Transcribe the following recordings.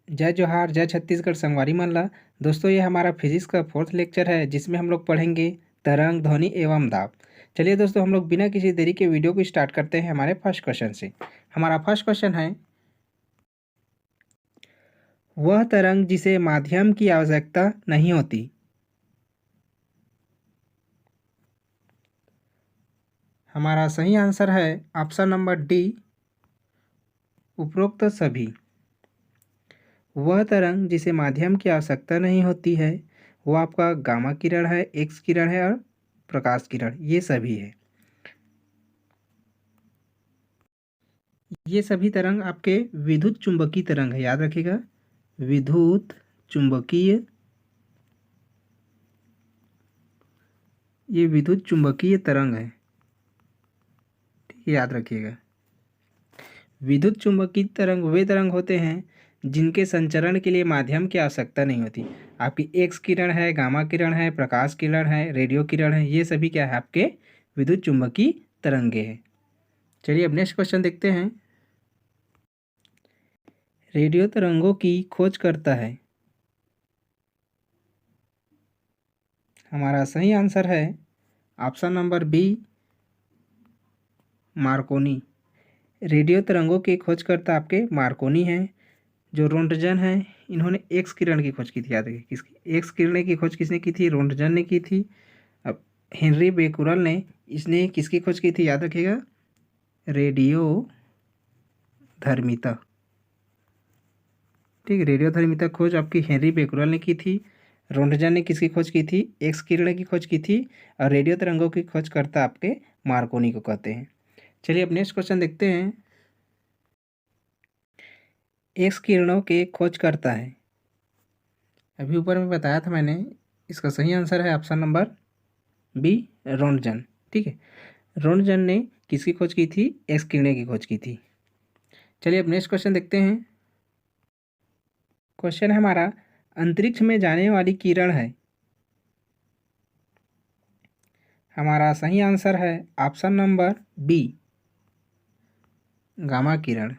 जय जोहार, जय छत्तीसगढ़ संगवारी मन ला। दोस्तों, ये हमारा फिजिक्स का फोर्थ लेक्चर है जिसमें हम लोग पढ़ेंगे तरंग, ध्वनि एवं दाब। चलिए दोस्तों, हम लोग बिना किसी देरी के वीडियो को स्टार्ट करते हैं हमारे फर्स्ट क्वेश्चन से। हमारा फर्स्ट क्वेश्चन है, वह तरंग जिसे माध्यम की आवश्यकता नहीं होती। हमारा सही आंसर है ऑप्शन नंबर डी, उपरोक्त सभी। वह तरंग जिसे माध्यम की आवश्यकता नहीं होती है वो आपका गामा किरण है, एक्स किरण है और प्रकाश किरण, ये सभी है। ये सभी तरंग आपके विद्युत चुंबकीय तरंग है, याद रखिएगा, विद्युत चुंबकीय, ये विद्युत चुंबकीय तरंग है, ठीक है, याद रखिएगा। विद्युत चुंबकीय तरंग वे तरंग होते हैं जिनके संचरण के लिए माध्यम की आवश्यकता नहीं होती। आपकी एक्स किरण है, गामा किरण है, प्रकाश किरण है, रेडियो किरण है, ये सभी क्या है, आपके विद्युत चुंबकीय तरंगे हैं। चलिए अब नेक्स्ट क्वेश्चन देखते हैं। रेडियो तरंगों की खोज करता है। हमारा सही आंसर है ऑप्शन नंबर बी, मार्कोनी। रेडियो तरंगों की खोजकर्ता आपके मार्कोनी हैं। जो रोंटजन है, इन्होंने एक्स किरण की खोज की थी, याद रखिए, किसकी, एक्स किरण की खोज किसने की थी, रोंटजन ने की थी। अब हेनरी बेकुरल ने, इसने किसकी खोज की थी, याद रखिएगा, रेडियो धर्मिता, ठीक है, रेडियो धर्मिता खोज आपकी हेनरी बेकुरल ने की थी। रोंटजन ने किसकी खोज की थी, एक्स किरण की खोज की थी। और रेडियो तरंगों की खोज करता आपके मार्कोनी को कहते हैं। चलिए अब नेक्स्ट क्वेश्चन देखते हैं। एक्स किरणों के खोज करता है, अभी ऊपर में बताया था मैंने, इसका सही आंसर है ऑप्शन नंबर बी, रोंटजन, ठीक है। रोंटजन ने किसकी खोज की थी, एक्स किरणें की खोज की थी। चलिए अब नेक्स्ट क्वेश्चन देखते हैं। क्वेश्चन है हमारा, अंतरिक्ष में जाने वाली किरण है। हमारा सही आंसर है ऑप्शन नंबर बी, गामा किरण,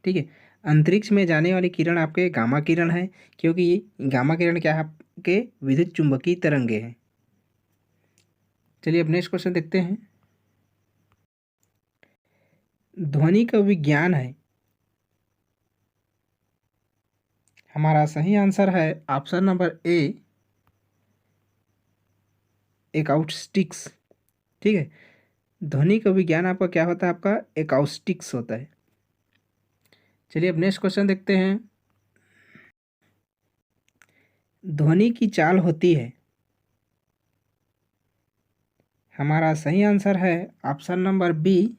ठीक है। अंतरिक्ष में जाने वाली किरण आपके गामा किरण है, क्योंकि ये गामा किरण क्या है, आपके विद्युत चुंबकीय तरंगे हैं। चलिए अब नेक्स्ट क्वेश्चन देखते हैं। ध्वनि का विज्ञान है। हमारा सही आंसर है ऑप्शन नंबर ए, एकाउस्टिक्स, ठीक है। ध्वनि का विज्ञान आपका क्या होता है, आपका एकाउस्टिक्स होता है। चलिए अब नेक्स्ट क्वेश्चन देखते हैं। ध्वनि की चाल होती है। हमारा सही आंसर है ऑप्शन नंबर बी,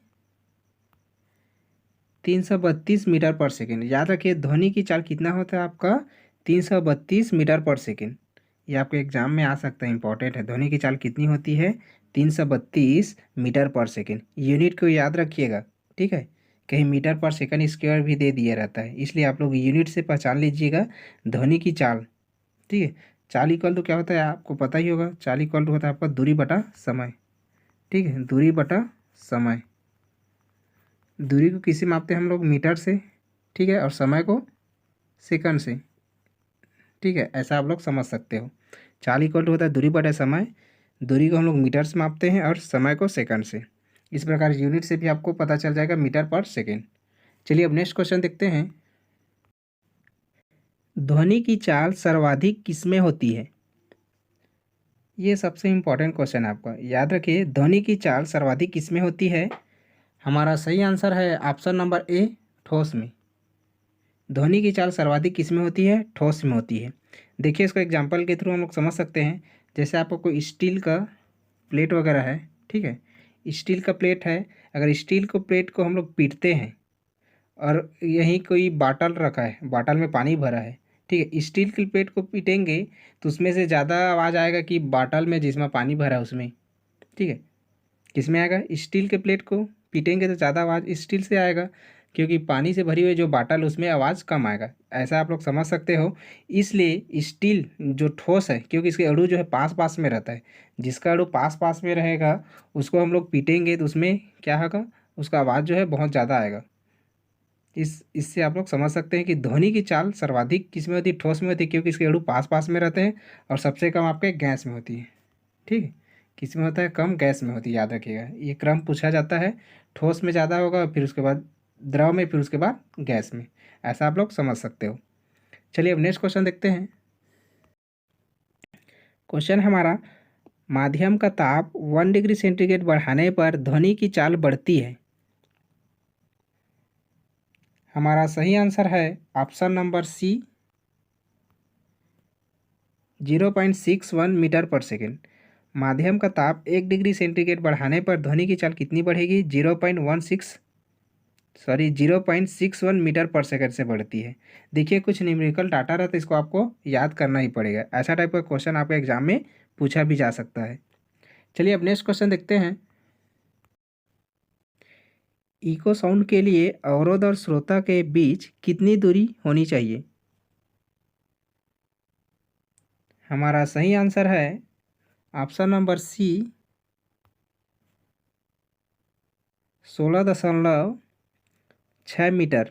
332 मीटर पर सेकेंड। याद रखिए, ध्वनि की चाल कितना होता है आपका, 332 मीटर पर सेकेंड। ये आपके एग्जाम में आ सकता है, इंपॉर्टेंट है। ध्वनि की चाल कितनी होती है, 332 मीटर पर सेकेंड। यूनिट को याद रखिएगा, ठीक है, कहीं मीटर पर सेकंड स्क्वायर भी दे दिया रहता है, इसलिए आप लोग यूनिट से पहचान लीजिएगा ध्वनि की चाल, ठीक है। चाल इक्वल तो क्या होता है, आपको पता ही होगा, चाल इक्वल तो होता है आपका दूरी बटा समय, ठीक है, दूरी बटा समय। दूरी को किससे मापते हैं हम लोग, मीटर से, ठीक है, और समय को सेकंड से, ठीक है, ऐसा आप लोग समझ सकते हो। चाल इक्वल टू होता है दूरी बटा समय, दूरी को हम लोग मीटर से मापते हैं और समय को सेकंड से। इस प्रकार यूनिट से भी आपको पता चल जाएगा, मीटर पर सेकंड। चलिए अब नेक्स्ट क्वेश्चन देखते हैं। ध्वनि की चाल सर्वाधिक किसमें होती है। ये सबसे इम्पोर्टेंट क्वेश्चन है आपका, याद रखिए, ध्वनि की चाल सर्वाधिक किसमें होती है। हमारा सही आंसर है ऑप्शन नंबर ए, ठोस में। ध्वनि की चाल सर्वाधिक किसमें होती है, ठोस में होती है। देखिए, इसको एग्जांपल के थ्रू हम लोग समझ सकते हैं। जैसे आपको कोई स्टील का प्लेट वगैरह है, ठीक है, स्टील का प्लेट है, अगर स्टील को प्लेट को हम लोग पीटते हैं और यहीं कोई बाटल रखा है, बाटल में पानी भरा है, ठीक है, स्टील की प्लेट को पीटेंगे तो उसमें से ज़्यादा आवाज़ आएगा कि बाटल में जिसमें पानी भरा है उसमें, ठीक है, किसमें आएगा, स्टील के प्लेट को पीटेंगे तो ज़्यादा आवाज़ स्टील से आएगा, क्योंकि पानी से भरी हुई जो बाटल उसमें आवाज़ कम आएगा। ऐसा आप लोग समझ सकते हो। इसलिए स्टील जो ठोस है, क्योंकि इसके अणु जो है पास पास में रहता है, जिसका अणु पास पास में रहेगा उसको हम लोग पीटेंगे तो उसमें क्या होगा, उसका आवाज़ जो है बहुत ज़्यादा आएगा। इससे आप लोग समझ सकते हैं कि ध्वनि की चाल सर्वाधिक किस में होती है, ठोस में होती है, क्योंकि इसके अणु पास पास में रहते हैं, और सबसे कम आपके गैस में होती है। ठीक है, किस में होता है, कम, गैस में होती है, याद रखिएगा। ये क्रम पूछा जाता है, ठोस में ज़्यादा होगा, फिर उसके बाद द्रव में, फिर उसके बाद गैस में। ऐसा आप लोग समझ सकते हो। चलिए अब नेक्स्ट क्वेश्चन देखते हैं। क्वेश्चन हमारा, माध्यम का ताप 1 डिग्री सेंटीग्रेड बढ़ाने पर ध्वनि की चाल बढ़ती है। हमारा सही आंसर है ऑप्शन नंबर सी, 0.61 मीटर पर सेकेंड। माध्यम का ताप 1 डिग्री सेंटीग्रेड बढ़ाने पर ध्वनि की चाल कितनी बढ़ेगी, 0.61 मीटर पर सेकेंड से बढ़ती है। देखिए कुछ न्यूमेरिकल डाटा रहता है, इसको आपको याद करना ही पड़ेगा। ऐसा टाइप का क्वेश्चन आपके एग्जाम में पूछा भी जा सकता है। चलिए अब नेक्स्ट क्वेश्चन देखते हैं। इको साउंड के लिए अवरोध और श्रोता के बीच कितनी दूरी होनी चाहिए। हमारा सही आंसर है option number C, 16.6 metre.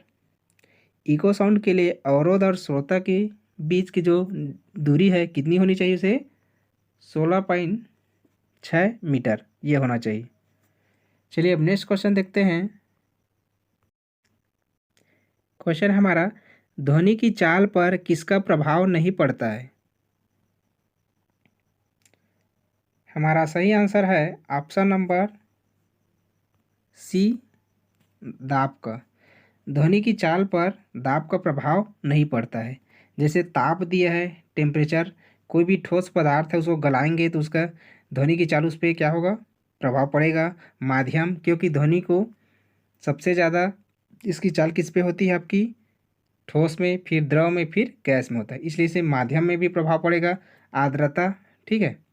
Echo sound के लिए अवरोध और श्रोता के बीच की जो दूरी है कितनी होनी चाहिए, उसे 16.6 मीटर ये होना चाहिए। चलिए अब नेक्स्ट क्वेश्चन देखते हैं। क्वेश्चन हमारा, ध्वनि की चाल पर किसका प्रभाव नहीं पड़ता है। हमारा सही आंसर है ऑप्शन नंबर सी, दाब का। ध्वनि की चाल पर दाब का प्रभाव नहीं पड़ता है। जैसे ताप दिया है, टेम्परेचर, कोई भी ठोस पदार्थ है उसको गलाएंगे तो उसका ध्वनि की चाल उस पर क्या होगा, प्रभाव पड़ेगा। माध्यम, क्योंकि ध्वनि को सबसे ज़्यादा इसकी चाल किस पे होती है आपकी, ठोस में, फिर द्रव में, फिर गैस में होता है, इसलिए इसे माध्यम में भी प्रभाव पड़ेगा। आर्द्रता, ठीक है,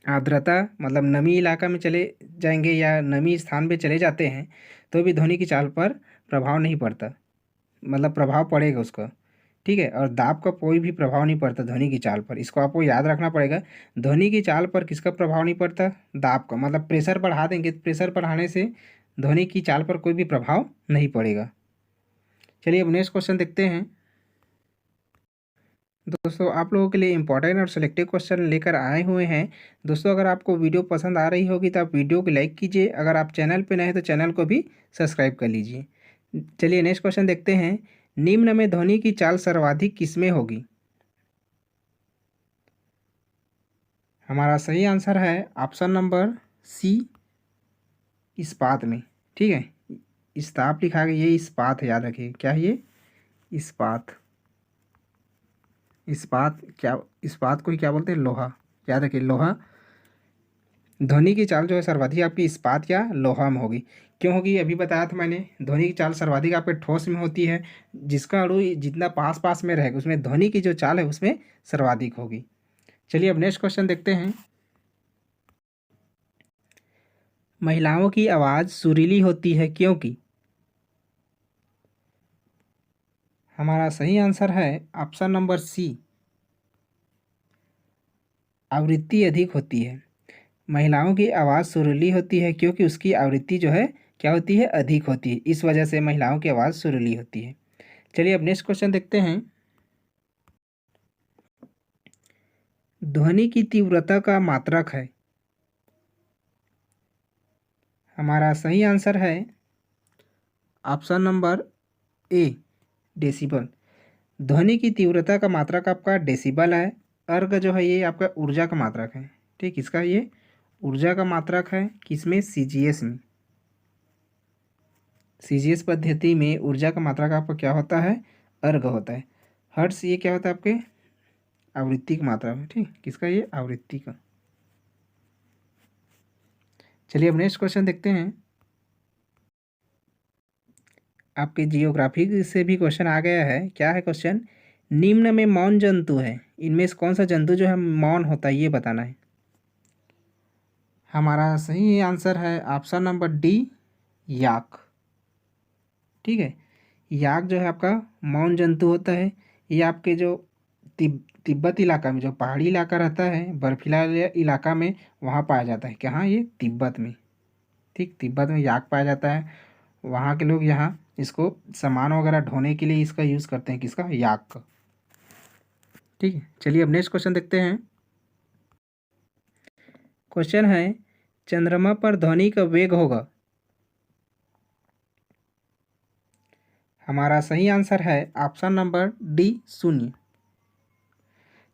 आर्द्रता मतलब नमी इलाका में चले जाएंगे या नमी स्थान पे चले जाते हैं तो भी ध्वनि की चाल पर प्रभाव नहीं पड़ता, मतलब प्रभाव पड़ेगा उसका। ठीक है, और दाब का कोई भी प्रभाव नहीं पड़ता ध्वनि की चाल पर, इसको आपको याद रखना पड़ेगा। ध्वनि की चाल पर किसका प्रभाव नहीं पड़ता, दाब का। मतलब प्रेशर बढ़ा देंगे, प्रेशर बढ़ाने से ध्वनि की चाल पर कोई भी प्रभाव नहीं पड़ेगा। चलिए अब नेक्स्ट क्वेश्चन देखते हैं। दोस्तों आप लोगों के लिए इंपॉर्टेंट और सिलेक्टिव क्वेश्चन लेकर आए हुए हैं। दोस्तों अगर आपको वीडियो पसंद आ रही होगी तो आप वीडियो को लाइक कीजिए, अगर आप चैनल पे नए हैं तो चैनल को भी सब्सक्राइब कर लीजिए। चलिए नेक्स्ट क्वेश्चन देखते हैं। निम्न में ध्वनि की चाल सर्वाधिक किसमें होगी। हमारा सही आंसर है ऑप्शन नंबर सी, इस्पात में। ठीक है, इस्ताप लिखा गया, ये इस्पात है, याद रखिए क्या है ये, इस्पात। इस्पात क्या, इस्पात को ही क्या बोलते हैं, लोहा, याद रखिए लोहा। ध्वनि की चाल जो है सर्वाधिक आपकी इस्पात या लोहा में होगी। क्यों होगी, अभी बताया था मैंने, ध्वनि की चाल सर्वाधिक आपके ठोस में होती है, जिसका अणु जितना पास पास में रहेगा उसमें ध्वनि की जो चाल है उसमें सर्वाधिक होगी। चलिए अब नेक्स्ट क्वेश्चन देखते हैं। महिलाओं की आवाज़ सुरीली होती है क्योंकि। हमारा सही आंसर है ऑप्शन नंबर सी, आवृत्ति अधिक होती है। महिलाओं की आवाज़ सुरीली होती है क्योंकि उसकी आवृत्ति जो है क्या होती है, अधिक होती है, इस वजह से महिलाओं की आवाज़ सुरीली होती है। चलिए अब नेक्स्ट क्वेश्चन देखते हैं। ध्वनि की तीव्रता का मात्रक है। हमारा सही आंसर है ऑप्शन नंबर ए, डेसिबल। ध्वनि की तीव्रता का मात्रक आपका डेसिबल है। अर्ग जो है ये आपका ऊर्जा का मात्रक है। ठीक, इसका ये ऊर्जा का मात्रक है, किसमें, सीजीएस में। सीजीएस पद्धति में ऊर्जा का मात्रक आपका क्या होता है, अर्ग होता है। हर्ट्स ये क्या होता है आपके, आवृत्ति की मात्रा में। ठीक, किसका, ये आवृत्ति का। चलिए अब नेक्स्ट क्वेश्चन देखते हैं। आपके जियोग्राफी से भी क्वेश्चन आ गया है। क्या है क्वेश्चन, निम्न में मौन जंतु है, इनमें से कौन सा जंतु जो है मौन होता है ये बताना है। हमारा सही आंसर है ऑप्शन नंबर डी, याक। ठीक है, याक जो है आपका मौन जंतु होता है। ये आपके जो तिब्बत इलाका में, जो पहाड़ी इलाका रहता है, बर्फीला इलाका में, वहाँ पाया जाता है। कहाँ, ये तिब्बत में। ठीक, तिब्बत में याक पाया जाता है। वहाँ के लोग यहाँ इसको सामान वगैरह ढोने के लिए इसका यूज़ करते हैं, किसका, याक का। ठीक है, चलिए अब नेक्स्ट क्वेश्चन देखते हैं। क्वेश्चन है, चंद्रमा पर ध्वनि का वेग होगा। हमारा सही आंसर है ऑप्शन नंबर डी, 0।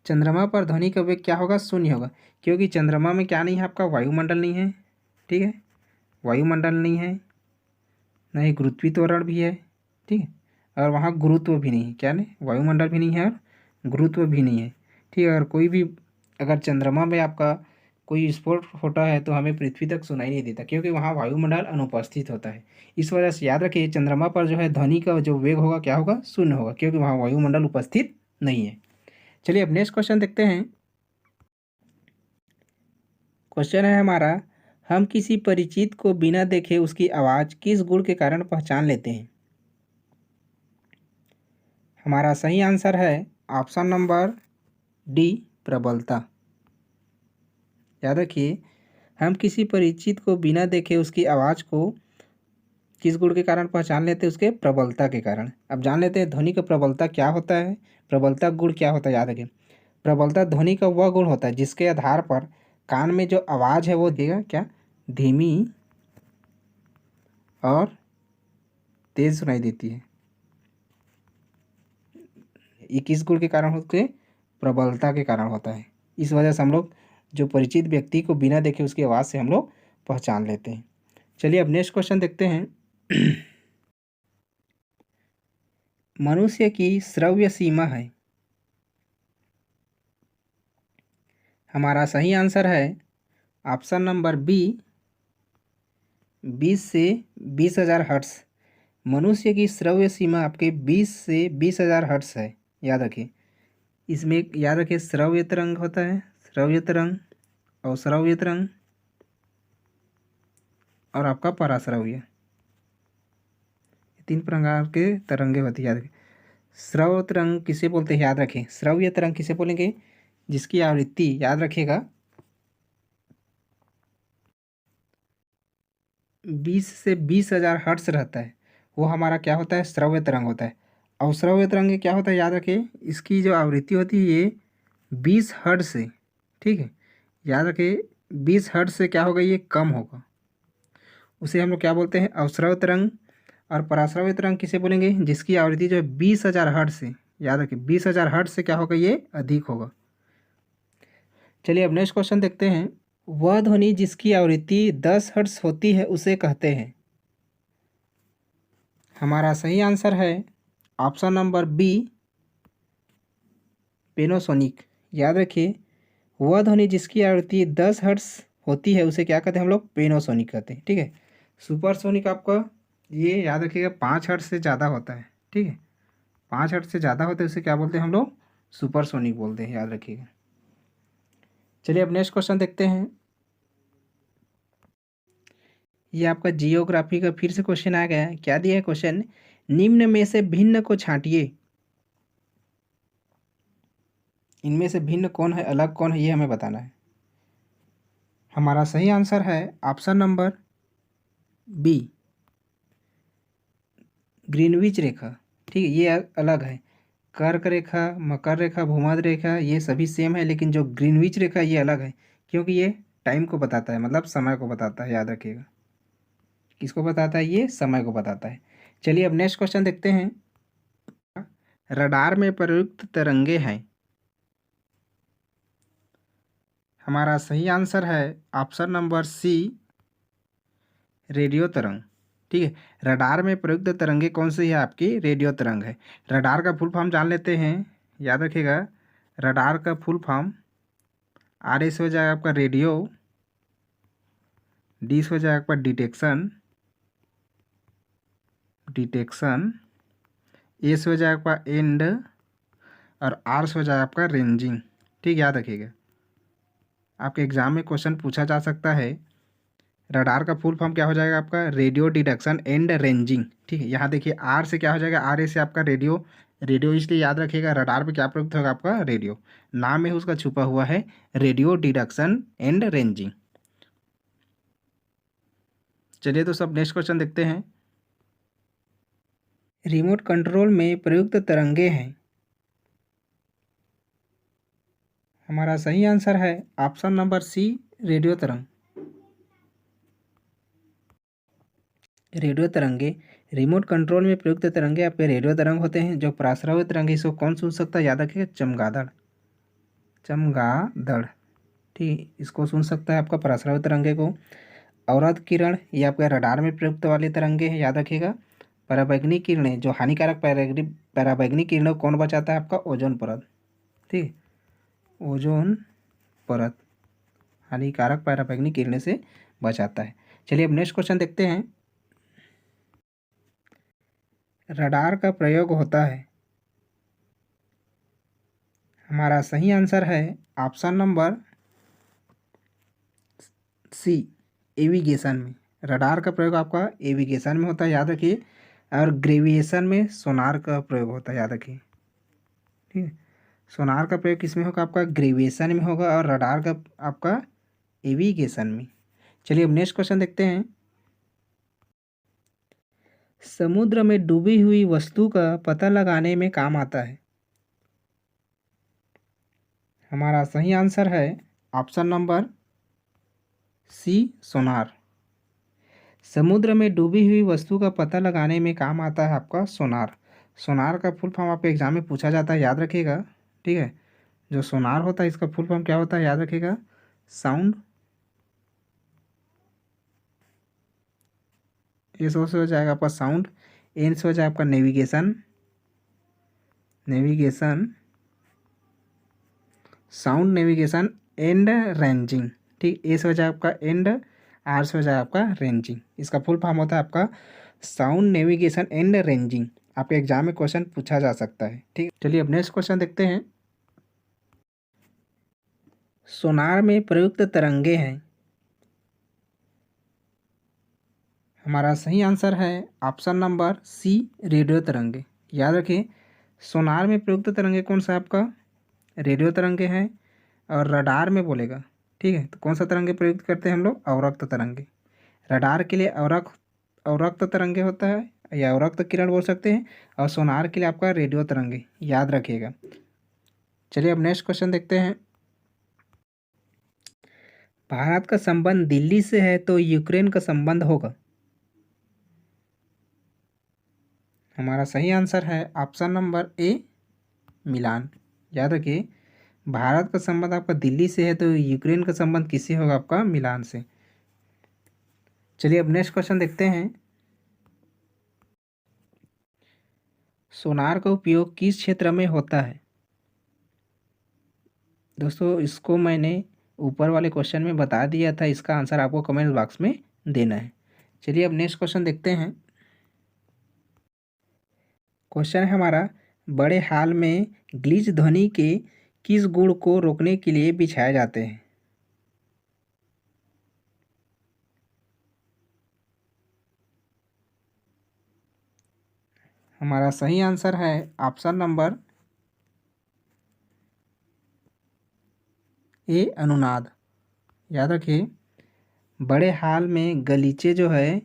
चंद्रमा पर ध्वनि का वेग क्या होगा, 0 होगा, क्योंकि चंद्रमा में क्या नहीं है, आपका वायुमंडल नहीं है। ठीक है, वायुमंडल नहीं है, न ही गुरुत्वीय त्वरण भी है। ठीक है, और वहाँ गुरुत्व भी नहीं है, क्या नहीं, वायुमंडल भी नहीं है और गुरुत्व भी नहीं है। ठीक है, अगर चंद्रमा में आपका कोई विस्फोट होता है तो हमें पृथ्वी तक सुनाई नहीं देता, क्योंकि वहाँ वायुमंडल अनुपस्थित होता है। इस वजह से याद रखिए, चंद्रमा पर जो है ध्वनि का जो वेग होगा क्या होगा, 0 होगा, क्योंकि वहाँ वायुमंडल उपस्थित नहीं है। चलिए अब नेक्स्ट क्वेश्चन देखते हैं। क्वेश्चन है हमारा, हम किसी परिचित को बिना देखे उसकी आवाज़ किस गुण के कारण पहचान लेते हैं। हमारा सही आंसर है ऑप्शन नंबर डी, प्रबलता। याद रखिए, हम किसी परिचित को बिना देखे उसकी आवाज़ को किस गुण के कारण पहचान लेते हैं, उसके प्रबलता के कारण। अब जान लेते हैं ध्वनि का प्रबलता क्या होता है, प्रबलता गुण क्या होता है। याद रखिए, प्रबलता ध्वनि का वह गुण होता है जिसके आधार पर कान में जो आवाज़ है वो देगा क्या, धीमी और तेज सुनाई देती है। ये किस गुण के कारण होते हैं, प्रबलता के कारण होता है। इस वजह से हम लोग जो परिचित व्यक्ति को बिना देखे उसकी आवाज़ से हम लोग पहचान लेते हैं। चलिए अब नेक्स्ट क्वेश्चन देखते हैं। मनुष्य की श्रव्य सीमा है। हमारा सही आंसर है ऑप्शन नंबर बी, 20 से 20,000 हर्ट्स। मनुष्य की श्रव्य सीमा आपके 20 से 20,000 हर्ट्स है। याद रखिए, इसमें याद रखिए श्रव्य तरंग होता है, श्रव्य तरंग, अवश्रव्य तरंग और आपका पराश्रव्य, 3 प्रकार के तरंगे होती है। याद रखिए, श्रव्य तरंग किसे बोलते हैं, याद रखें, श्रव्य तरंग किसे बोलेंगे, जिसकी आवृत्ति याद रखिएगा 20 से 20,000 हर्ट्स रहता है, वो हमारा क्या होता है, श्रव्य तरंग होता है। अवश्रव्य तरंग क्या होता है, याद रखिए, इसकी जो आवृत्ति होती है ये 20 हर्ट्ज से, ठीक है, याद रखिए 20 हर्ट्ज से क्या होगा, ये कम होगा, उसे हम लोग क्या बोलते हैं, अवश्रव्य तरंग। और पराश्रव्य तरंग किसे बोलेंगे, जिसकी आवृत्ति जो है 20,000 हर्ट्ज से, याद रखिए 20,000 हर्ट्ज से क्या होगा, ये अधिक होगा। चलिए अब नेक्स्ट क्वेश्चन देखते हैं। वह ध्वनि जिसकी आवृत्ति 10 हर्ट्ज होती है उसे कहते हैं। हमारा सही आंसर है ऑप्शन नंबर बी, पेनोसोनिक। याद रखिए, वह ध्वनि जिसकी आवृत्ति 10 हर्ट्ज होती है उसे क्या कहते हैं हम लोग, पेनोसोनिक कहते हैं। ठीक है, सुपरसोनिक आपका ये याद रखिएगा 5 हर्ट्ज से ज़्यादा होता है। ठीक है, 5 हर्ट्ज से ज़्यादा होता है उसे क्या बोलते हैं हम लोग, सुपरसोनिक बोलते हैं। याद रखिएगा। चलिए अब नेक्स्ट क्वेश्चन देखते हैं। ये आपका जियोग्राफी का फिर से क्वेश्चन आ गया है। क्या दिया है क्वेश्चन, निम्न में से भिन्न को छांटिए। इनमें से भिन्न कौन है, अलग कौन है, ये हमें बताना है। हमारा सही आंसर है ऑप्शन नंबर बी, ग्रीनविच रेखा। ठीक है, ये अलग है। कर्क रेखा, मकर रेखा, भूमध्य रेखा ये सभी सेम है, लेकिन जो ग्रीनविच रेखा ये अलग है, क्योंकि ये टाइम को बताता है, मतलब समय को बताता है। याद रखिएगा, किसको बताता है, ये समय को बताता है। चलिए अब नेक्स्ट क्वेश्चन देखते हैं। रडार में प्रयुक्त तरंगे हैं। हमारा सही आंसर है ऑप्शन नंबर सी, रेडियो तरंग। ठीक है, रडार में प्रयुक्त तरंगे कौन सी है, आपकी रेडियो तरंग है। रडार का फुल फॉर्म जान लेते हैं। याद रखिएगा, रडार का फुल फॉर्म आर एस हो जाएगा आपका रेडियो, डी हो जाएगा आपका डिटेक्शन, एस हो जाएगा आपका एंड, और आर हो जाएगा आपका रेंजिंग। ठीक, याद रखिएगा, आपके एग्जाम में क्वेश्चन पूछा जा सकता है। रडार का फुल फॉर्म क्या हो जाएगा आपका, रेडियो डिटेक्शन एंड रेंजिंग। ठीक है, यहाँ देखिए आर से क्या हो जाएगा, आर ए से आपका रेडियो, रेडियो इसलिए याद रखिएगा रडार पे क्या प्रयुक्त होगा आपका, रेडियो। नाम में उसका छुपा हुआ है रेडियो डिटेक्शन एंड रेंजिंग। चलिए तो सब नेक्स्ट क्वेश्चन देखते हैं। रिमोट कंट्रोल में प्रयुक्त तरंगे हैं। हमारा सही आंसर है ऑप्शन नंबर सी, रेडियो तरंग। रेडियो तरंगे, रिमोट कंट्रोल में प्रयुक्त तरंगे आपके रेडियो तरंग होते हैं। जो प्रासरावी तरंग है इसको कौन सुन सकता है, याद रखिएगा, चमगादड़। चमगादड़, ठीक, इसको सुन सकता है आपका प्रासरावी तरंगे को। अवरत किरण ये आपके रडार में प्रयुक्त वाले तरंगे हैं, याद रखिएगा। पराबैंगनी किरणें, जो हानिकारक पराबैंगनी किरणों को कौन बचाता है, आपका ओजोन परत, ठीक, ओजोन परत हानिकारक पराबैंगनी किरणें से बचाता है। चलिए अब नेक्स्ट क्वेश्चन देखते हैं। रडार का प्रयोग होता है। हमारा सही आंसर है ऑप्शन नंबर सी, एविगेशन में। रडार का प्रयोग आपका एविगेशन में होता है, याद रखिए। और ग्रेविएशन में सोनार का प्रयोग होता है, याद रखिए, ठीक है। सोनार का प्रयोग किस में होगा, आपका ग्रेविएशन में होगा, और रडार का आपका एविगेशन में। चलिए अब नेक्स्ट क्वेश्चन देखते हैं। समुद्र में डूबी हुई वस्तु का पता लगाने में काम आता है। हमारा सही आंसर है ऑप्शन नंबर सी, सोनार। समुद्र में डूबी हुई वस्तु का पता लगाने में काम आता है आपका सोनार। सोनार का फुल फॉर्म आपके एग्जाम में पूछा जाता है, याद रखिएगा, ठीक है। जो सोनार होता है इसका फुल फॉर्म क्या होता है, याद रखिएगा, साउंड, ये से हो जाएगा आपका साउंड, एन से हो जाएगा आपका navigation, navigation, sound navigation and ranging, ठीक, ए से हो जाए आपका एंड, आर से हो जाए आपका रेंजिंग। इसका फुल फॉर्म होता है आपका साउंड नेविगेशन एंड रेंजिंग। आपके एग्जाम में क्वेश्चन पूछा जा सकता है, ठीक। चलिए अब नेक्स्ट क्वेश्चन देखते हैं। सोनार में प्रयुक्त तरंगे हैं। हमारा सही आंसर है ऑप्शन नंबर सी, रेडियो तरंगे। याद रखिए, सोनार में प्रयुक्त तरंगे कौन सा आपका, रेडियो तरंगे हैं। और रडार में बोलेगा, ठीक है, तो कौन सा तरंगे प्रयुक्त करते हैं हम लोग, अवरक्त तरंगे। रडार के लिए अवरक्त तरंगे होता है या अवरक्त किरण बोल सकते हैं, और सोनार के लिए आपका रेडियो तरंगे, याद रखिएगा। चलिए अब नेक्स्ट क्वेश्चन देखते हैं। भारत का संबंध दिल्ली से है तो यूक्रेन का संबंध होगा। हमारा सही आंसर है ऑप्शन नंबर ए, मिलान। याद रखिए, भारत का संबंध आपका दिल्ली से है तो यूक्रेन का संबंध किससे होगा, आपका मिलान से। चलिए अब नेक्स्ट क्वेश्चन देखते हैं। सोनार का उपयोग किस क्षेत्र में होता है। दोस्तों इसको मैंने ऊपर वाले क्वेश्चन में बता दिया था, इसका आंसर आपको कमेंट बॉक्स में देना है। चलिए अब नेक्स्ट क्वेश्चन देखते हैं। क्वेश्चन है हमारा, बड़े हाल में ग्लिच ध्वनि के किस गुण को रोकने के लिए बिछाए जाते हैं। हमारा सही आंसर है ऑप्शन नंबर ए, अनुनाद। याद रखिए, बड़े हाल में गलीचे जो है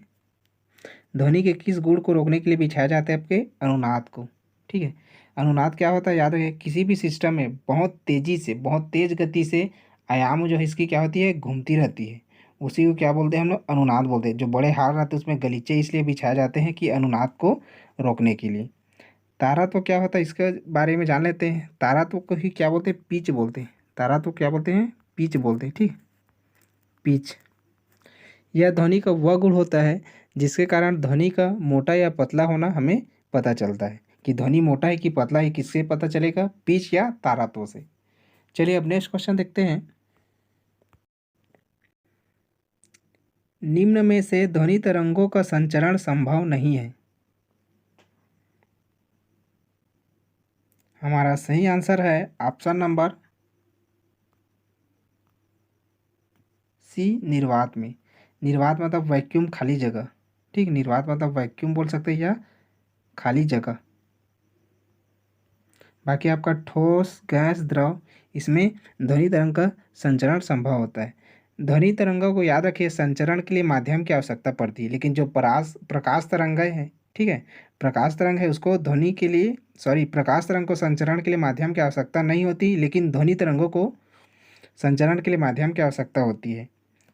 ध्वनि के किस गुण को रोकने के लिए बिछाए जाते हैं, आपके अनुनाद को, ठीक है। अनुनाद क्या होता है, याद रखिए, किसी भी सिस्टम में बहुत तेज़ी से, बहुत तेज़ गति से आयाम जो है इसकी क्या होती है, घूमती रहती है, उसी को क्या बोलते हैं हम लोग, अनुनाद बोलते हैं। जो बड़े हाल रहते हैं उसमें गलीचे इसलिए बिछाए जाते हैं कि अनुनाद को रोकने के लिए। तारात्व क्या होता है, इसके बारे में जान लेते हैं। तारात्व को ही क्या बोलते हैं, पिच बोलते हैं। तारात्व क्या बोलते हैं, पिच बोलते हैं, ठीक, पिच। यह ध्वनि का वह गुण होता है जिसके कारण ध्वनि का मोटा या पतला होना हमें पता चलता है। कि ध्वनि मोटा है कि पतला है, किससे पता चलेगा, पिच या तारात्व से। चलिए अब नेक्स्ट क्वेश्चन देखते हैं। निम्न में से ध्वनि तरंगों का संचरण संभव नहीं है। हमारा सही आंसर है ऑप्शन नंबर सी, निर्वात में। निर्वात मतलब वैक्यूम, खाली जगह, ठीक, निर्वात मतलब वैक्यूम बोल सकते हैं या खाली जगह। बाकी आपका ठोस, गैस, द्रव, इसमें ध्वनि तरंग का संचरण संभव होता है। ध्वनि तरंगों को याद रखिए, संचरण के लिए माध्यम की आवश्यकता पड़ती है, लेकिन जो प्रकाश तरंगें हैं ठीक है। प्रकाश तरंग है उसको ध्वनि के लिए प्रकाश तरंग को संचरण के लिए माध्यम की आवश्यकता नहीं होती, लेकिन ध्वनि तरंगों को संचरण के लिए माध्यम की आवश्यकता होती है।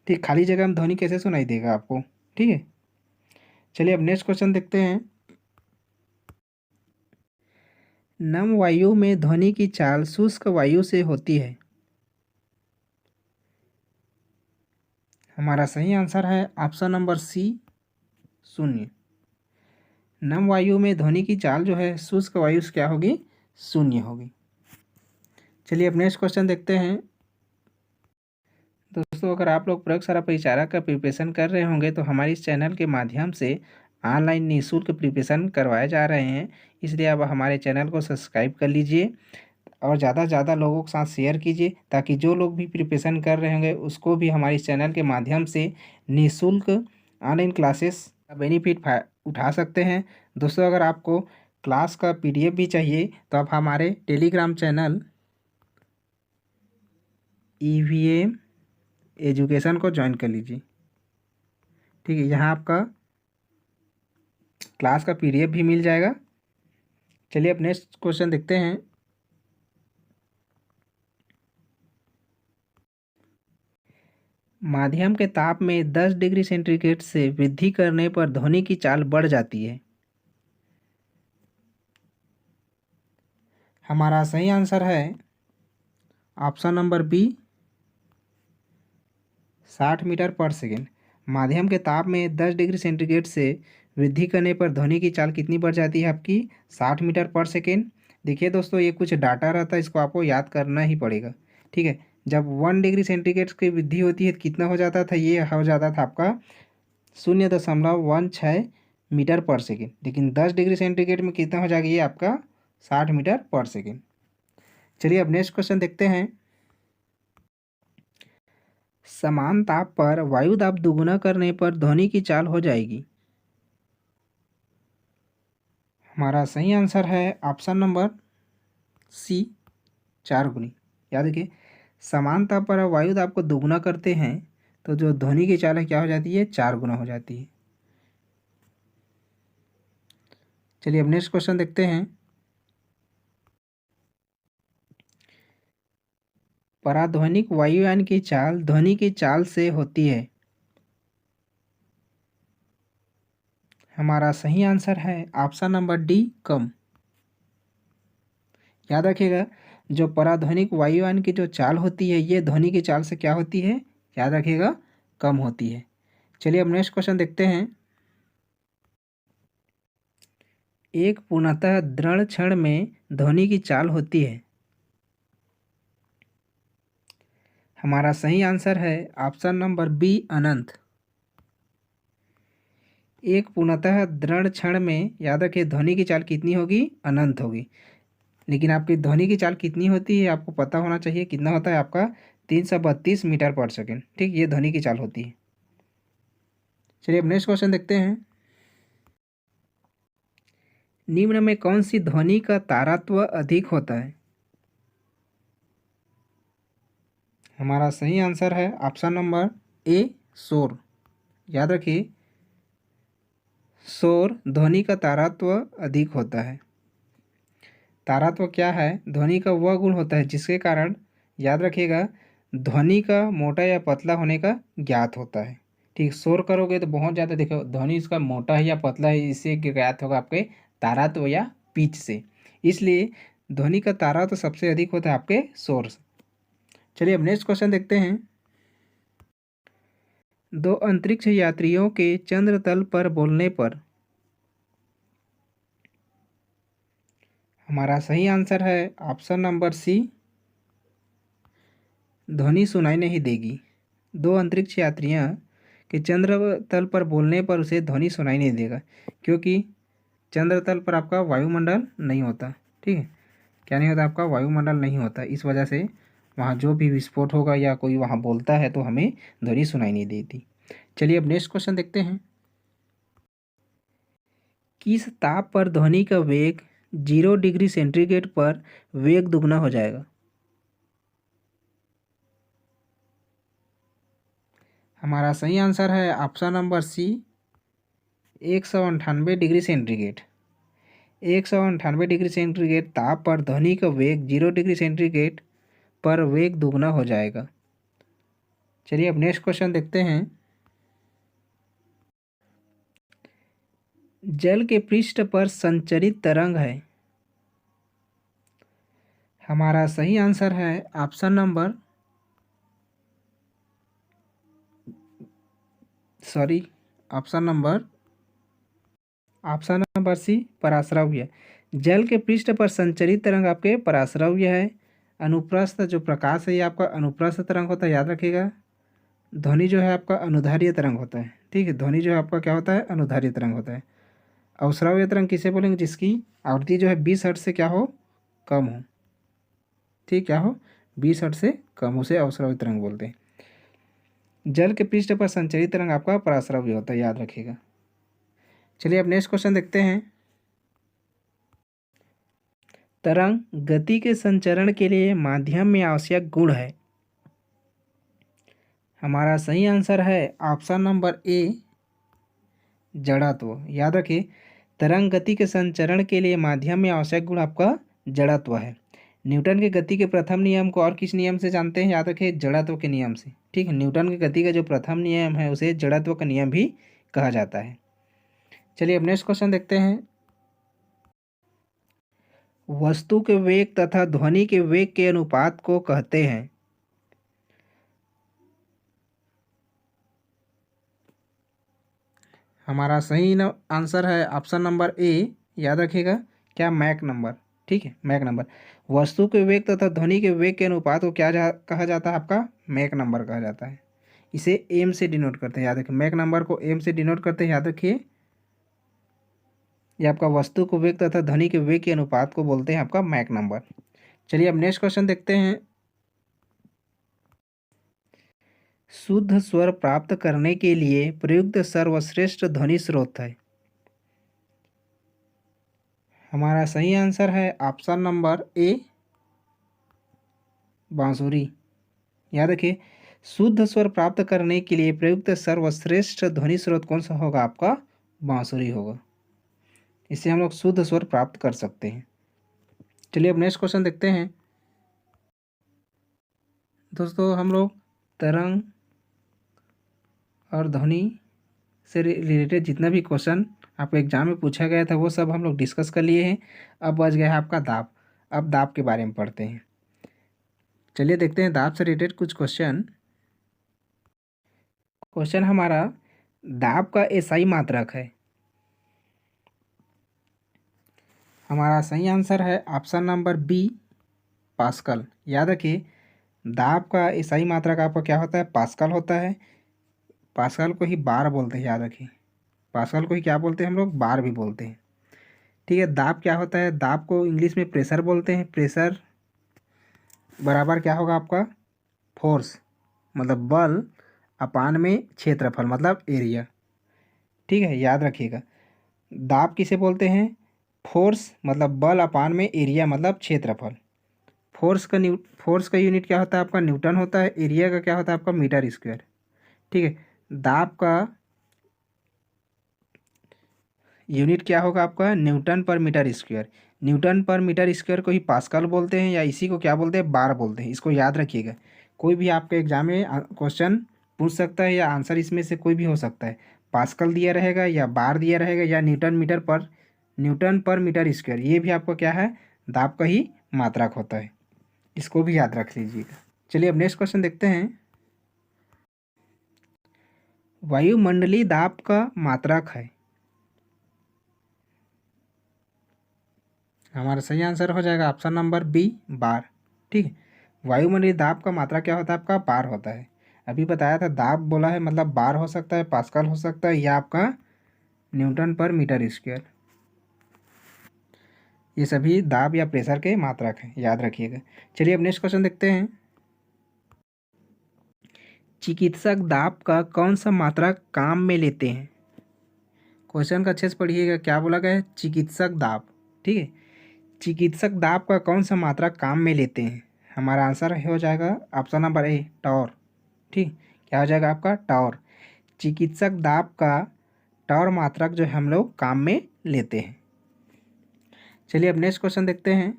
ठीक, खाली जगह में ध्वनि कैसे सुनाई देगा आपको। ठीक है, चलिए अब नेक्स्ट क्वेश्चन देखते हैं। नम वायु में ध्वनि की चाल शुष्क वायु से होती है। हमारा सही आंसर है ऑप्शन नंबर सी, शून्य। नम वायु में ध्वनि की चाल जो है शुष्क वायु से क्या होगी, शून्य होगी। चलिए अब नेक्स्ट क्वेश्चन देखते हैं। दोस्तों, अगर आप लोग प्रयोगशाला परिचारक का प्रिपरेशन कर रहे होंगे तो हमारे इस चैनल के माध्यम से ऑनलाइन निःशुल्क प्रिपरेशन करवाए जा रहे हैं, इसलिए आप हमारे चैनल को सब्सक्राइब कर लीजिए और ज़्यादा से ज़्यादा लोगों के साथ शेयर कीजिए, ताकि जो लोग भी प्रिपरेशन कर रहे होंगे उसको भी हमारे इस चैनल के माध्यम से निःशुल्क ऑनलाइन क्लासेस का बेनिफिट उठा सकते हैं। दोस्तों, अगर आपको क्लास का PDF भी चाहिए तो आप हमारे टेलीग्राम चैनल EVM एजुकेशन को ज्वाइन कर लीजिए। ठीक है, यहाँ आपका क्लास का PDF भी मिल जाएगा। चलिए अब नेक्स्ट क्वेश्चन देखते हैं। माध्यम के ताप में 10 डिग्री सेंटीग्रेड से वृद्धि करने पर ध्वनि की चाल बढ़ जाती है। हमारा सही आंसर है ऑप्शन नंबर बी, 60 मीटर पर सेकेंड। माध्यम के ताप में 10 डिग्री सेंटीग्रेड से वृद्धि करने पर ध्वनि की चाल कितनी बढ़ जाती है आपकी, 60 मीटर पर सेकेंड। देखिए दोस्तों, ये कुछ डाटा रहता है, इसको आपको याद करना ही पड़ेगा। ठीक है, जब 1 डिग्री सेंटीग्रेड की वृद्धि होती है तो कितना हो जाता था, ये हो जाता था आपका 0.16 मीटर पर सेकेंड, लेकिन 10 डिग्री सेंटीग्रेड में कितना हो जाएगा, ये आपका 60 मीटर पर सेकेंड। चलिए अब नेक्स्ट क्वेश्चन देखते हैं। समान ताप पर वायु दाब दुगुना करने पर ध्वनि की चाल हो जाएगी। हमारा सही आंसर है ऑप्शन नंबर सी, 4 गुनी। याद रखिए, समान ताप पर वायु दाब को दुगुना करते हैं तो जो ध्वनि की चाल है क्या हो जाती है, 4 गुना हो जाती है। चलिए अब नेक्स्ट क्वेश्चन देखते हैं। पराध्वनिक वायुयान की चाल ध्वनि की चाल से होती है। हमारा सही आंसर है ऑप्शन नंबर डी, कम। याद रखिएगा, जो पराध्वनिक वायुयान की जो चाल होती है ये ध्वनि की चाल से क्या होती है, याद रखिएगा, कम होती है। चलिए अब नेक्स्ट क्वेश्चन देखते हैं। एक पूर्णतः दृढ़ क्षण में ध्वनि की चाल होती है। हमारा सही आंसर है ऑप्शन नंबर बी, अनंत। एक पूर्णतः दृढ़ क्षण में याद रखिए ध्वनि की चाल कितनी होगी, अनंत होगी। लेकिन आपकी ध्वनि की चाल कितनी होती है आपको पता होना चाहिए, कितना होता है आपका, 332 मीटर पर सेकेंड। ठीक, ये ध्वनि की चाल होती है। चलिए अब नेक्स्ट क्वेश्चन देखते हैं। निम्न में कौन सी ध्वनि का तारतम्य अधिक होता है। हमारा सही आंसर है ऑप्शन नंबर ए, शोर। याद रखिए, शोर ध्वनि का तारतम्य अधिक होता है। तारतम्य क्या है, ध्वनि का वह गुण होता है जिसके कारण, याद रखिएगा, ध्वनि का मोटा या पतला होने का ज्ञात होता है। ठीक, शोर करोगे तो बहुत ज़्यादा, देखो ध्वनि इसका मोटा है या पतला है इससे ज्ञात होगा आपके तारतम्य या पिच से। इसलिए ध्वनि का तारतम्य सबसे अधिक होता है आपके शोर से। चलिए अब नेक्स्ट क्वेश्चन देखते हैं। दो अंतरिक्ष यात्रियों के चंद्र तल पर बोलने पर। हमारा सही आंसर है ऑप्शन नंबर सी, ध्वनि सुनाई नहीं देगी। दो अंतरिक्ष यात्रियां के चंद्र तल पर बोलने पर उसे ध्वनि सुनाई नहीं देगा, क्योंकि चंद्र तल पर आपका वायुमंडल नहीं होता। ठीक है, क्या नहीं होता, आपका वायुमंडल नहीं होता, इस वजह से वहाँ जो भी विस्फोट होगा या कोई वहाँ बोलता है तो हमें ध्वनि सुनाई नहीं देती। चलिए अब नेक्स्ट क्वेश्चन देखते हैं। किस ताप पर ध्वनि का वेग 0 डिग्री सेंटीग्रेड पर वेग दुगना हो जाएगा। हमारा सही आंसर है option number C, 198 degree centigrade, 198 degree centigrade ताप पर ध्वनि का वेग 0 डिग्री सेंटीग्रेड पर वेग दुगना हो जाएगा। चलिए अब नेक्स्ट क्वेश्चन देखते हैं। जल के पृष्ठ पर संचरित तरंग है। हमारा सही आंसर है option number option number C पराश्रव्य। जल के पृष्ठ पर संचरित तरंग आपके पराश्रव्य है। अनुप्रस्थ जो प्रकाश है ये आपका अनुप्रस्थ तरंग होता है, याद रखिएगा। ध्वनि जो है आपका अनुधार्य तरंग होता है, ठीक है। ध्वनि जो है आपका क्या होता है, अनुधार्य तरंग होता है। अवश्राव्य तरंग किसे बोलेंगे, जिसकी आवृत्ति जो है 20 हर्ट्ज से क्या हो, कम हो, ठीक, क्या हो, 20 हर्ट्ज से कम, उसे अवश्राव्य तरंग बोलते हैं। जल के पृष्ठ पर संचरित तरंग आपका पराश्रव्य होता है, याद रखिएगा। चलिए अब नेक्स्ट क्वेश्चन देखते हैं। तरंग गति के संचरण के लिए माध्यम में आवश्यक गुण है। हमारा सही आंसर है ऑप्शन नंबर ए जड़त्व। याद रखिए, तरंग गति के संचरण के लिए माध्यम में आवश्यक गुण आपका जड़त्व है। न्यूटन के गति के प्रथम नियम को और किस नियम से जानते हैं, याद रखिए, जड़त्व के नियम से, ठीक है। न्यूटन की गति का जो प्रथम नियम है उसे जड़त्व का नियम भी कहा जाता है। चलिए अब नेक्स्ट क्वेश्चन देखते हैं। वस्तु के वेग तथा ध्वनि के वेग के अनुपात को कहते हैं। हमारा सही आंसर है ऑप्शन नंबर ए, याद रखिएगा, क्या, मैक नंबर, ठीक है, मैक नंबर। वस्तु के वेग तथा ध्वनि के वेग के अनुपात को क्या कहा जाता है, आपका मैक नंबर कहा जाता है। इसे एम से डिनोट करते हैं, याद रखिए, मैक नंबर को एम से डिनोट करते हैं, याद रखिए। ये आपका वस्तु को वेग तथा ध्वनि के वेग के अनुपात को बोलते हैं आपका मैक नंबर। चलिए अब नेक्स्ट क्वेश्चन देखते हैं। शुद्ध स्वर प्राप्त करने के लिए प्रयुक्त सर्वश्रेष्ठ ध्वनि स्रोत है। हमारा सही आंसर है ऑप्शन नंबर ए बांसुरी। याद रखिए, शुद्ध स्वर प्राप्त करने के लिए प्रयुक्त सर्वश्रेष्ठ ध्वनि स्रोत कौन सा होगा, आपका बांसुरी होगा। इससे हम लोग शुद्ध स्वर प्राप्त कर सकते हैं। चलिए अब नेक्स्ट क्वेश्चन देखते हैं। दोस्तों हम लोग तरंग और ध्वनि से रिलेटेड जितना भी क्वेश्चन आपको एग्जाम में पूछा गया था वो सब हम लोग डिस्कस कर लिए हैं। अब बच गया है आपका दाब। अब दाब के बारे में पढ़ते हैं। चलिए देखते हैं दाब से रिलेटेड कुछ क्वेश्चन। क्वेश्चन हमारा, दाब का एसआई मात्रक है। हमारा सही आंसर है ऑप्शन नंबर बी पास्कल। याद रखिए, दाब का एसआई मात्रक आपका क्या होता है, पास्कल होता है। पास्कल को ही बार बोलते हैं, याद रखिए, पास्कल को ही क्या बोलते हैं हम लोग, बार भी बोलते हैं, ठीक है। दाब क्या होता है, दाब को इंग्लिश में प्रेशर बोलते हैं। प्रेशर बराबर क्या होगा आपका, फोर्स, मतलब बल अपान में क्षेत्रफल, मतलब एरिया, ठीक है, याद रखिएगा। दाब किसे बोलते हैं, फोर्स मतलब बल अपान में एरिया मतलब क्षेत्रफल। फोर्स का यूनिट क्या होता है आपका, न्यूटन होता है। एरिया का क्या होता है आपका, मीटर स्क्वायर, ठीक है। दाब का यूनिट क्या होगा आपका, न्यूटन पर मीटर स्क्वायर। न्यूटन पर मीटर स्क्वायर को ही पास्कल बोलते हैं, या इसी को क्या बोलते हैं, बार बोलते हैं। इसको याद रखिएगा, कोई भी आपके एग्जाम में क्वेश्चन पूछ सकता है या आंसर इसमें से कोई भी हो सकता है। पास्कल दिया रहेगा या बार दिया रहेगा या न्यूटन पर मीटर स्क्वायर, ये भी आपको क्या है, दाब का ही मात्रक होता है। इसको भी याद रख लीजिएगा। चलिए अब नेक्स्ट क्वेश्चन देखते हैं। वायुमंडलीय दाब का मात्रक है। हमारा सही आंसर हो जाएगा ऑप्शन नंबर बी बार, ठीक है। वायुमंडलीय दाब का मात्रा क्या होता है आपका, बार होता है। अभी बताया था, दाब बोला है मतलब बार हो सकता है, पास्कल हो सकता है, या आपका न्यूटन पर मीटर स्क्वायर। ये सभी दाब या प्रेशर के मात्रक हैं, याद रखिएगा। चलिए अब नेक्स्ट क्वेश्चन देखते हैं। चिकित्सक दाब का कौन सा मात्रक काम में लेते हैं। क्वेश्चन का अच्छे से पढ़िएगा, क्या बोला गया है, चिकित्सक दाब, ठीक है। चिकित्सक दाब का कौन सा मात्रा काम में लेते हैं। हमारा आंसर हो जाएगा ऑप्शन नंबर ए टॉर, ठीक, क्या हो जाएगा आपका टॉर। चिकित्सक दाब का ट और मात्रक जो है हम लोग काम में लेते हैं। चलिए अब नेक्स्ट क्वेश्चन देखते हैं।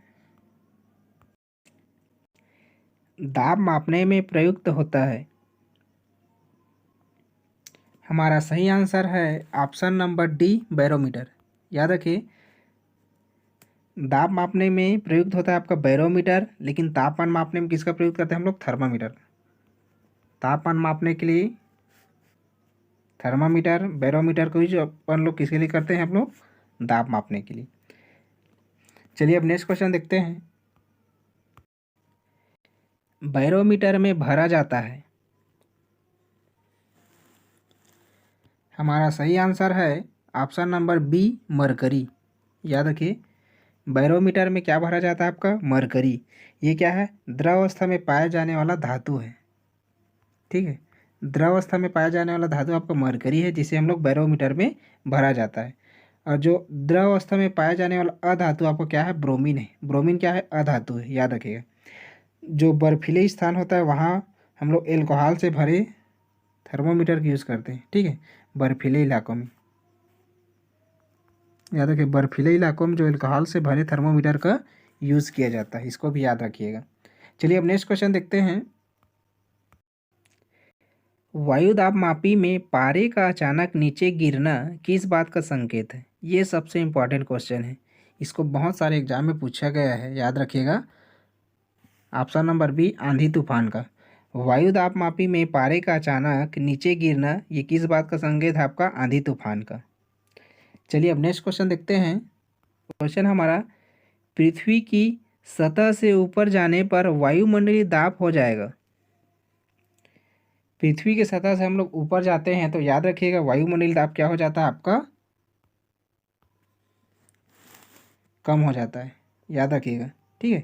दाब मापने में प्रयुक्त होता है। हमारा सही आंसर है ऑप्शन नंबर डी, बैरोमीटर। याद रखिए, दाब मापने में प्रयुक्त होता है आपका बैरोमीटर, लेकिन तापमान मापने में किसका प्रयुक्त करते हैं हम लोग? थर्मामीटर। तापमान मापने के लिए थर्मामीटर, बैरोमीटर को ही जो अपन लोग किसके लिए करते हैं हम लोग? दाब मापने के लिए। चलिए अब नेक्स्ट क्वेश्चन देखते हैं। बैरोमीटर में भरा जाता है। हमारा सही आंसर है ऑप्शन नंबर बी, मरकरी। याद रखिए, बैरोमीटर में क्या भरा जाता है आपका? मरकरी। ये क्या है? द्रव अवस्था में पाया जाने वाला धातु है। ठीक है, द्रव अवस्था में पाया जाने वाला धातु आपका मरकरी है, जिसे हम लोग बैरोमीटर में भरा जाता है। और जो द्रव अवस्था में पाया जाने वाला अधातु आपको क्या है? ब्रोमीन है। ब्रोमीन क्या है? अधातु है, याद रखिएगा। जो बर्फीले स्थान होता है वहाँ हम लोग एल्कोहल से भरे थर्मोमीटर का यूज़ करते हैं। ठीक है, बर्फीले इलाकों में, याद रखिए, बर्फीले इलाकों में जो एल्कोहल से भरे थर्मोमीटर का यूज़ किया जाता है, इसको भी याद रखिएगा। चलिए अब नेक्स्ट क्वेश्चन देखते हैं। वायु दाब मापी में पारे का अचानक नीचे गिरना किस बात का संकेत है? ये सबसे इम्पॉर्टेंट क्वेश्चन है। इसको बहुत सारे एग्जाम में पूछा गया है, याद रखिएगा। ऑप्शन नंबर बी, आंधी तूफान का। वायु दाब मापी में पारे का अचानक नीचे गिरना, ये किस बात का संकेत है आपका? आंधी तूफान का। चलिए अब नेक्स्ट क्वेश्चन देखते हैं। क्वेश्चन हमारा, पृथ्वी की सतह से ऊपर जाने पर वायुमंडलीय दाब हो जाएगा। पृथ्वी की सतह से हम लोग ऊपर जाते हैं तो याद रखिएगा, वायुमंडलीय दाब क्या हो जाता है आपका? कम हो जाता है, याद रखिएगा। ठीक है,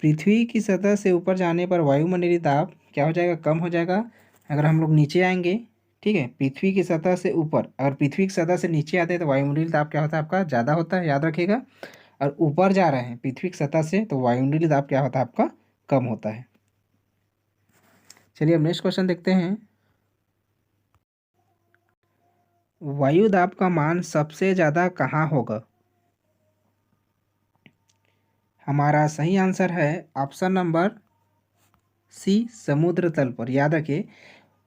पृथ्वी की सतह से ऊपर जाने पर वायुमंडलीय दाब क्या हो जाएगा? कम हो जाएगा। अगर हम लोग नीचे आएंगे, ठीक है, पृथ्वी की सतह से ऊपर, अगर पृथ्वी की सतह से नीचे आते हैं तो वायुमंडलीय दाब क्या होता है आपका? ज़्यादा होता है, याद रखिएगा। और ऊपर जा रहे हैं पृथ्वी की सतह से तो वायुमंडलीय दाब क्या होता है आपका? कम होता है। चलिए अब नेक्स्ट क्वेश्चन देखते हैं। वायु दाब का मान सबसे ज़्यादा कहाँ होगा? हमारा सही आंसर है ऑप्शन नंबर सी, समुद्र तल पर। याद रखिए,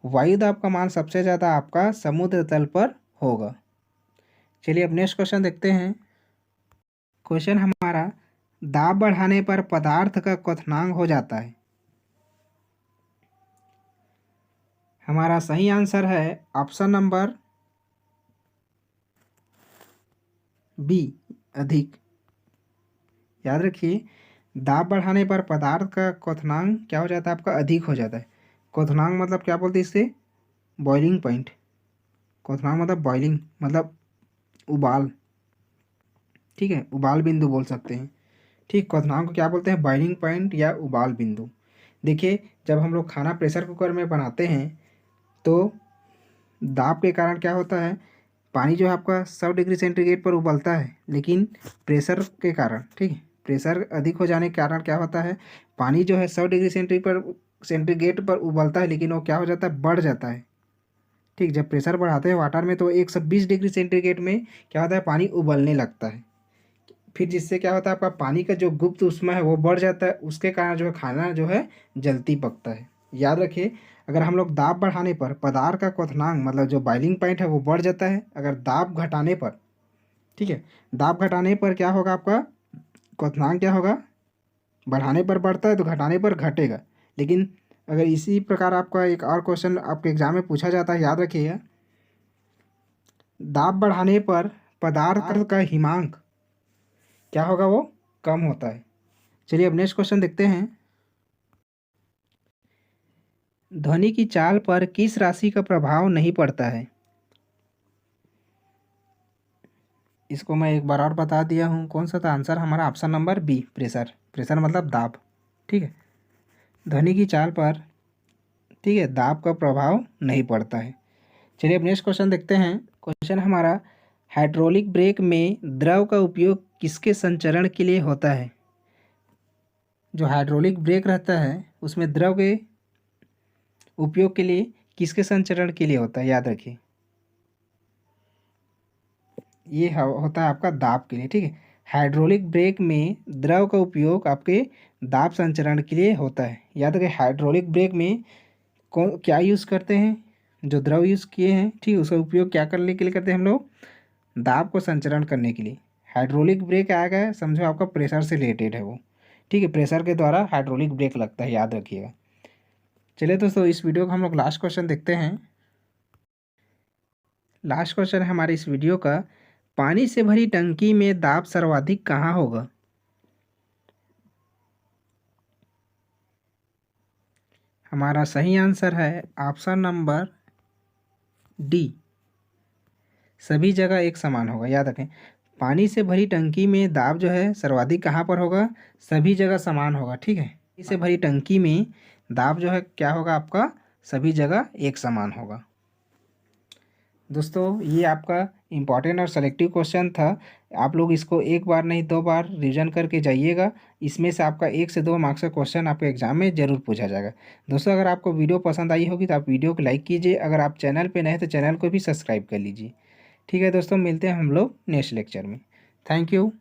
वायु दाब का मान सबसे ज़्यादा आपका समुद्र तल पर होगा। चलिए अब नेक्स्ट क्वेश्चन देखते हैं। क्वेश्चन हमारा, दाब बढ़ाने पर पदार्थ का क्वथनांक हो जाता है। हमारा सही आंसर है ऑप्शन नंबर बी, अधिक। याद रखिए, दाब बढ़ाने पर पदार्थ का क्वथनांक क्या हो जाता है आपका? अधिक हो जाता है। क्वथनांक मतलब क्या बोलते हैं इससे? Boiling point. क्वथनांक मतलब बॉइलिंग, मतलब उबाल। ठीक है, उबाल बिंदु बोल सकते हैं। ठीक, क्वथनांक को क्या बोलते हैं? बॉइलिंग पॉइंट या उबाल बिंदु। देखिए, जब हम लोग खाना प्रेशर कुकर में बनाते हैं तो दाब के कारण क्या होता है? पानी जो है आपका 100 डिग्री सेंटीग्रेड पर उबलता है, लेकिन प्रेशर के कारण, ठीक है, प्रेशर अधिक हो जाने के कारण क्या होता है? पानी जो है 100 डिग्री सेंटीग्रेड पर उबलता है, लेकिन वो क्या हो जाता है? बढ़ जाता है। ठीक, जब प्रेशर बढ़ाते हैं वाटर में तो 120 डिग्री सेंटीग्रेड में क्या होता है? पानी उबलने लगता है। फिर जिससे क्या होता है आपका? पानी का जो गुप्त ऊष्मा है वो बढ़ जाता है, उसके कारण जो है खाना जो है जल्दी पकता है। याद रखिए, अगर हम लोग दाब बढ़ाने पर पदार्थ का क्वथनांक मतलब जो बॉइलिंग पॉइंट है वो बढ़ जाता है। अगर दाब घटाने पर, ठीक है, दाब घटाने पर क्या होगा आपका? क्वथनांक क्या होगा? बढ़ाने पर बढ़ता है तो घटाने पर घटेगा। लेकिन अगर इसी प्रकार आपका एक और क्वेश्चन आपके एग्जाम में पूछा जाता है, याद रखिएगा, दाब बढ़ाने पर पदार्थ का हिमांक क्या होगा? वो कम होता है। चलिए अब नेक्स्ट क्वेश्चन देखते हैं। ध्वनि की चाल पर किस राशि का प्रभाव नहीं पड़ता है? इसको मैं एक बार और बता दिया हूँ, कौन सा था आंसर? हमारा option number B, pressure. Pressure मतलब दाब। ठीक है, ध्वनि की चाल पर, ठीक है, दाब का प्रभाव नहीं पड़ता है। चलिए अब नेक्स्ट क्वेश्चन देखते हैं। क्वेश्चन हमारा, हाइड्रोलिक ब्रेक में द्रव का उपयोग किसके संचरण के लिए होता है? जो हाइड्रोलिक ब्रेक रहता है उसमें द्रव के उपयोग के लिए किसके संचरण के लिए होता है? याद रखिए, ये होता है आपका दाब के लिए, ठीक है। हाइड्रोलिक ब्रेक में द्रव का उपयोग आपके दाब संचरण के लिए होता है। याद रखें, हाइड्रोलिक ब्रेक में कौन क्या यूज़ करते हैं, जो द्रव यूज़ किए हैं, ठीक, उसका उपयोग क्या करने के लिए करते हैं हम लोग, दाब को संचरण करने के लिए। हाइड्रोलिक ब्रेक आएगा, समझो आपका प्रेशर से रिलेटेड है वो, ठीक है, प्रेशर के द्वारा हाइड्रोलिक ब्रेक लगता है, याद रखिएगा। चलिए दोस्तों, इस वीडियो का हम लोग लास्ट क्वेश्चन देखते हैं। लास्ट क्वेश्चन है हमारे इस वीडियो का, पानी से भरी टंकी में दाब सर्वाधिक कहाँ होगा। हमारा सही आंसर है ऑप्शन नंबर डी, सभी जगह एक समान होगा। याद रखें, पानी से भरी टंकी में दाब जो है सर्वाधिक कहाँ पर होगा, सभी जगह समान होगा, ठीक है। पानी से भरी टंकी में दाब जो है क्या होगा आपका, सभी जगह एक समान होगा। दोस्तों, ये आपका इम्पॉर्टेंट और सेलेक्टिव क्वेश्चन था। आप लोग इसको एक बार नहीं 2 बार रिवीजन करके जाइएगा। इसमें से आपका 1 से 2 मार्क्स का क्वेश्चन आपके एग्जाम में ज़रूर पूछा जाएगा। दोस्तों, अगर आपको वीडियो पसंद आई होगी तो आप वीडियो को लाइक कीजिए। अगर आप चैनल पे नए हैं तो चैनल को भी सब्सक्राइब कर लीजिए। ठीक है दोस्तों, मिलते हैं हम लोग नेक्स्ट लेक्चर में। Thank you.